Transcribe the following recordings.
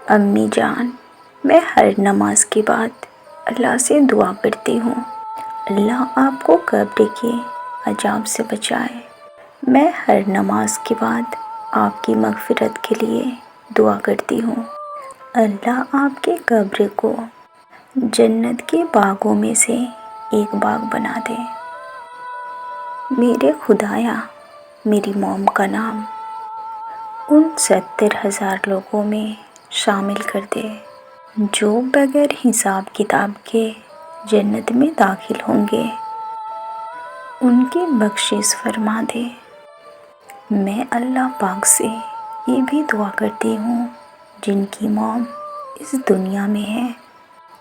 امی جان، میں ہر نماز کے بعد اللہ سے دعا کرتی ہوں، اللہ آپ کو قبر کے عذاب سے بچائے۔ میں ہر نماز کے بعد آپ کی مغفرت کے لیے دعا کرتی ہوں، اللہ آپ کے قبر کو جنت کے باغوں میں سے ایک باغ بنا دے۔ میرے خدایا، میری موم کا نام ان 70,000 لوگوں میں شامل کر دے جو بغیر حساب کتاب کے جنت میں داخل ہوں گے، ان کی بخشش فرما دے۔ میں اللہ پاک سے یہ بھی دعا کرتی ہوں جن کی موم اس دنیا میں ہے،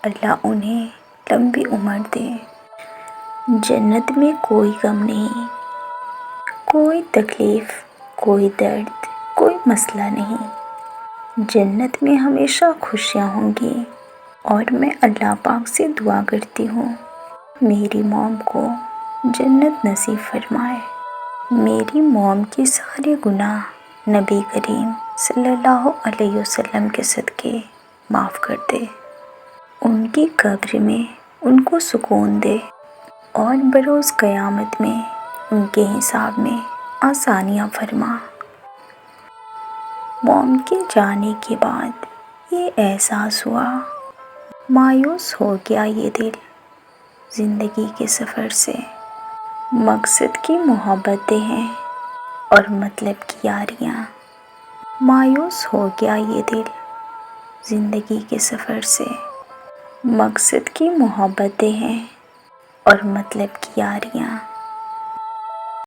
اللہ انہیں لمبی عمر دے۔ جنت میں کوئی غم نہیں، کوئی تکلیف، کوئی درد، کوئی مسئلہ نہیں۔ جنت میں ہمیشہ خوشیاں ہوں گی، اور میں اللہ پاک سے دعا کرتی ہوں میری موم کو جنت نصیب فرمائے۔ میری موم کے سارے گناہ نبی کریم صلی اللہ علیہ وسلم کے صدقے معاف کر دے، ان کی قبر میں ان کو سکون دے، اور بروز قیامت میں ان کے حساب میں آسانیاں فرما۔ موم کے جانے کے بعد یہ احساس ہوا، مایوس ہو گیا یہ دل زندگی کے سفر سے۔ مقصد کی محبتیں ہیں اور مطلب کی یاریاں، مایوس ہو گیا یہ دل زندگی کے سفر سے۔ مقصد کی محبتیں ہیں اور مطلب کی یاریاں،